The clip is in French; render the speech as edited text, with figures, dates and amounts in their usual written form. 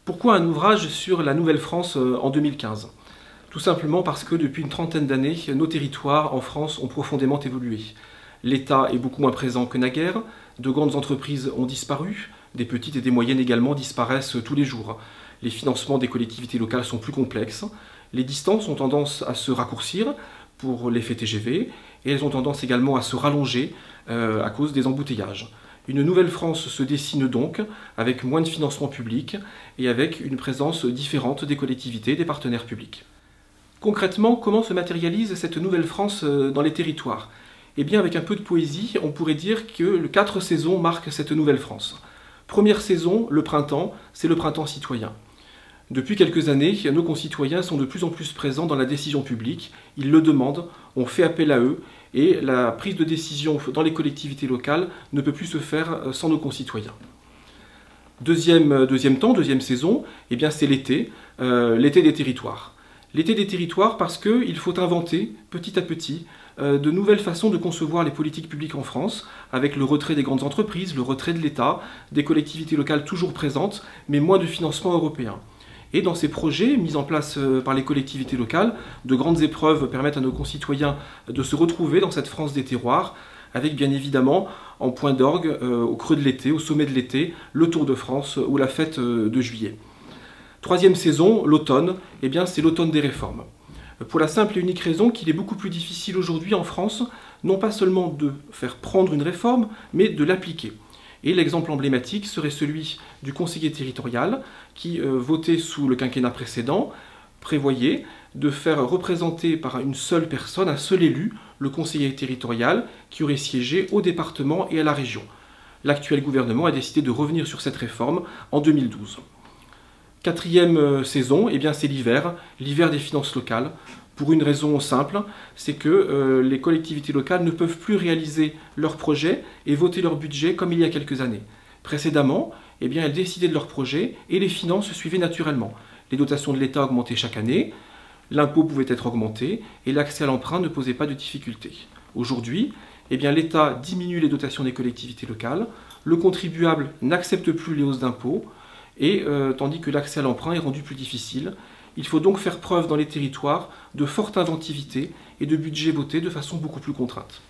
Pourquoi un ouvrage sur la Nouvelle-France en 2015? Tout simplement parce que depuis une trentaine d'années, nos territoires en France ont profondément évolué. L'État est beaucoup moins présent que naguère, de grandes entreprises ont disparu, des petites et des moyennes également disparaissent tous les jours. Les financements des collectivités locales sont plus complexes, les distances ont tendance à se raccourcir pour l'effet TGV, et elles ont tendance également à se rallonger à cause des embouteillages. Une nouvelle France se dessine donc, avec moins de financement public et avec une présence différente des collectivités et des partenaires publics. Concrètement, comment se matérialise cette nouvelle France dans les territoires? Eh bien, avec un peu de poésie, on pourrait dire que les 4 saisons marquent cette nouvelle France. Première saison, le printemps, c'est le printemps citoyen. Depuis quelques années, nos concitoyens sont de plus en plus présents dans la décision publique, ils le demandent, on fait appel à eux, et la prise de décision dans les collectivités locales ne peut plus se faire sans nos concitoyens. Deuxième saison, eh bien c'est l'été, l'été des territoires. L'été des territoires parce qu'il faut inventer petit à petit de nouvelles façons de concevoir les politiques publiques en France, avec le retrait des grandes entreprises, le retrait de l'État, des collectivités locales toujours présentes, mais moins de financement européen. Et dans ces projets mis en place par les collectivités locales, de grandes épreuves permettent à nos concitoyens de se retrouver dans cette France des terroirs, avec bien évidemment en point d'orgue, au creux de l'été, au sommet de l'été, le Tour de France ou la fête de juillet. Troisième saison, l'automne, eh bien c'est l'automne des réformes. Pour la simple et unique raison qu'il est beaucoup plus difficile aujourd'hui en France, non pas seulement de faire prendre une réforme, mais de l'appliquer. Et l'exemple emblématique serait celui du conseiller territorial qui, voté sous le quinquennat précédent, prévoyait de faire représenter par une seule personne, un seul élu, le conseiller territorial qui aurait siégé au département et à la région. L'actuel gouvernement a décidé de revenir sur cette réforme en 2012. Quatrième saison, eh bien c'est l'hiver des finances locales, pour une raison simple, c'est que les collectivités locales ne peuvent plus réaliser leurs projets et voter leur budget comme il y a quelques années. Précédemment, eh bien, elles décidaient de leurs projets et les finances suivaient naturellement. Les dotations de l'État augmentaient chaque année, l'impôt pouvait être augmenté et l'accès à l'emprunt ne posait pas de difficultés. Aujourd'hui, eh bien, l'État diminue les dotations des collectivités locales, le contribuable n'accepte plus les hausses d'impôts, et tandis que l'accès à l'emprunt est rendu plus difficile. Il faut donc faire preuve dans les territoires de forte inventivité et de budgets votés de façon beaucoup plus contrainte.